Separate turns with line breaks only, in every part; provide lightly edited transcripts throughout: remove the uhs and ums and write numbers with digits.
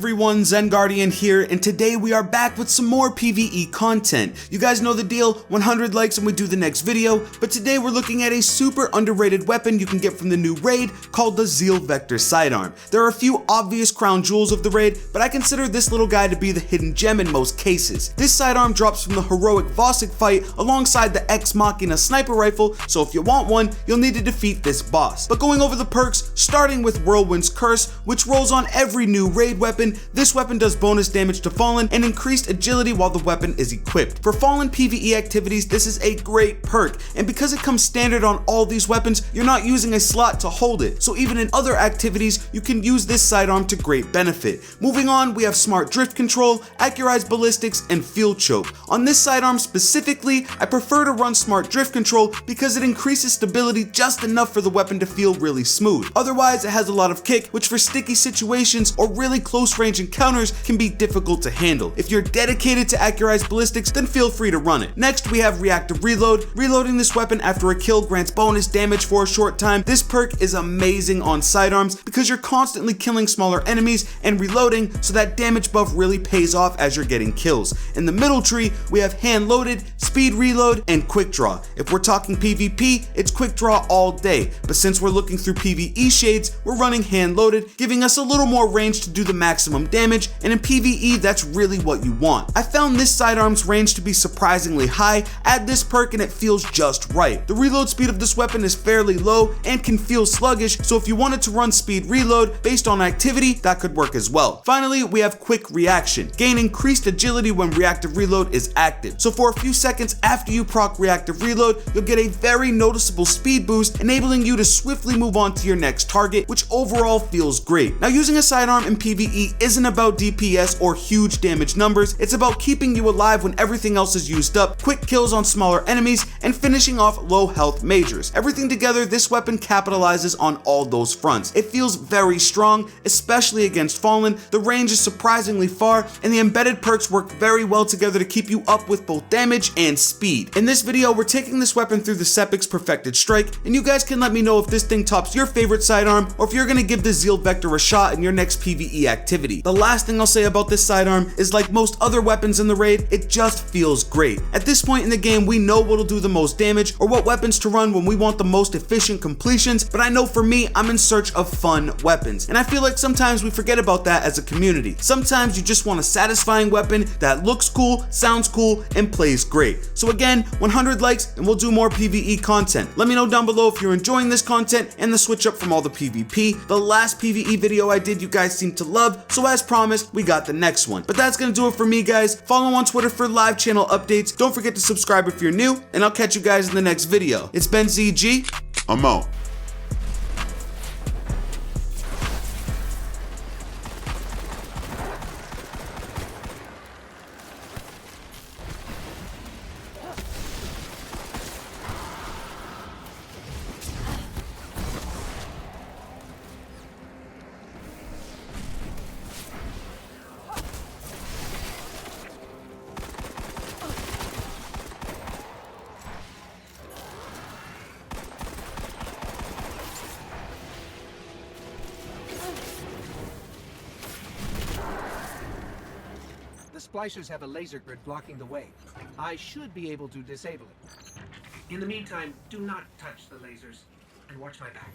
everyone, Zen Guardian here, and today we are back with some more PvE content. You guys know the deal, 100 likes and we do the next video, but today we're looking at a super underrated weapon you can get from the new raid called the Zeal Vector Sidearm. There are a few obvious crown jewels of the raid, but I consider this little guy to be the hidden gem in most cases. This sidearm drops from the heroic Vosik fight alongside the Ex Machina sniper rifle, so if you want one, you'll need to defeat this boss. But going over the perks, starting with Whirlwind's Curse, which rolls on every new raid weapon. This weapon does bonus damage to Fallen and increased agility while the weapon is equipped. For Fallen PvE activities, this is a great perk, and because it comes standard on all these weapons, you're not using a slot to hold it, so even in other activities, you can use this sidearm to great benefit. Moving on, we have Smart Drift Control, Accurized Ballistics, and Field Choke. On this sidearm specifically, I prefer to run Smart Drift Control because it increases stability just enough for the weapon to feel really smooth. Otherwise, it has a lot of kick, which for sticky situations or really close range encounters can be difficult to handle. If you're dedicated to Accurized Ballistics, then feel free to run it. Next, we have Reactive Reload. Reloading this weapon after a kill grants bonus damage for a short time. This perk is amazing on sidearms because you're constantly killing smaller enemies and reloading, so that damage buff really pays off as you're getting kills. In the middle tree, we have Hand Loaded, Speed Reload, and Quick Draw. If we're talking PvP, it's Quick Draw all day, but since we're looking through PvE shades, we're running Hand Loaded, giving us a little more range to do the maximum damage, and in PvE, that's really what you want. I found this sidearm's range to be surprisingly high. Add this perk and it feels just right. The reload speed of this weapon is fairly low and can feel sluggish, so if you wanted to run Speed Reload based on activity, that could work as well. Finally, we have Quick Reaction. Gain increased agility when Reactive Reload is active. So for a few seconds after you proc Reactive Reload, you'll get a very noticeable speed boost, enabling you to swiftly move on to your next target, which overall feels great. Now, using a sidearm in PvE isn't about DPS or huge damage numbers, it's about keeping you alive when everything else is used up, quick kills on smaller enemies, and finishing off low health majors. Everything together, this weapon capitalizes on all those fronts. It feels very strong, especially against Fallen, the range is surprisingly far, and the embedded perks work very well together to keep you up with both damage and speed. In this video, we're taking this weapon through the Sepic's Perfected Strike, and you guys can let me know if this thing tops your favorite sidearm, or if you're gonna give the Zeal Vector a shot in your next PvE activity. The last thing I'll say about this sidearm is, like most other weapons in the raid, it just feels great. At this point in the game, we know what'll do the most damage, or what weapons to run when we want the most efficient completions, but I know for me, I'm in search of fun weapons, and I feel like sometimes we forget about that as a community. Sometimes you just want a satisfying weapon that looks cool, sounds cool, and plays great. So again, 100 likes and we'll do more PvE content. Let me know down below if you're enjoying this content and the switch up from all the PvP. The last PvE video I did you guys seemed to love, so as promised, we got the next one. But that's gonna do it for me, guys. Follow on Twitter for live channel updates. Don't forget to subscribe if you're new, and I'll catch you guys in the next video. It's been ZG. I'm out.
Splicers have a laser grid blocking the way. I should be able to disable it. In the meantime, do not touch the lasers and watch my back.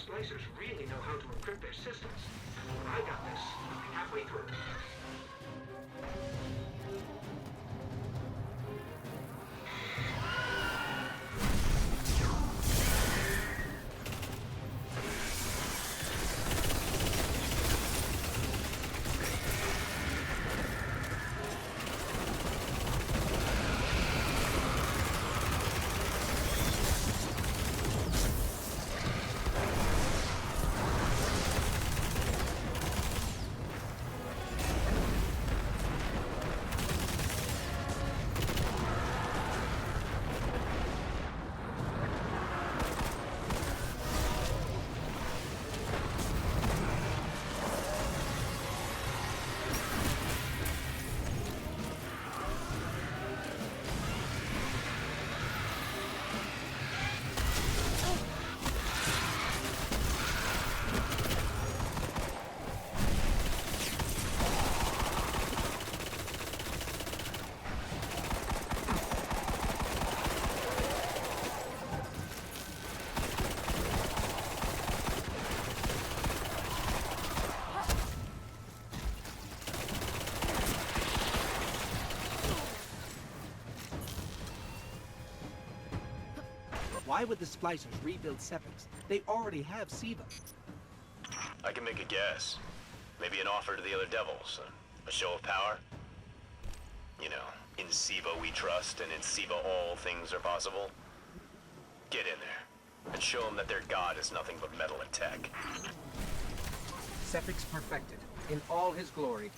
Splicers really know how to encrypt their systems. I got this. Halfway through. Why would the splicers rebuild Sepix? They already have Siva.
I can make a guess. Maybe an offer to the other devils. A show of power? You know, in Siva we trust, and in Siva all things are possible. Get in there, and show them that their god is nothing but metal and tech.
Sepix perfected, in all his glory.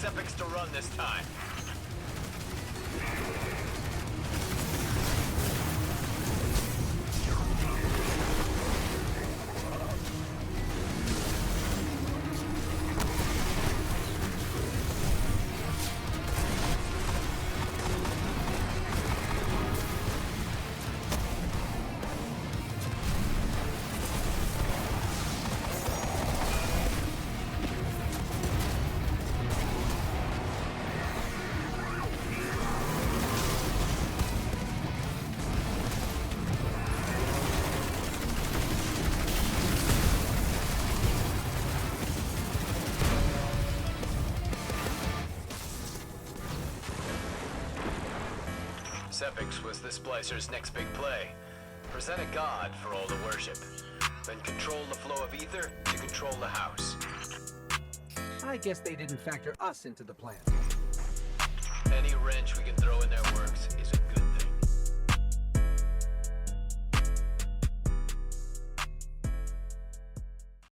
Sepix to run this time. Sepix was the Splicer's next big play. Present a god for all to worship. Then control the flow of ether to control the house.
I guess they didn't factor us into the plan.
Any wrench we can throw in their works is a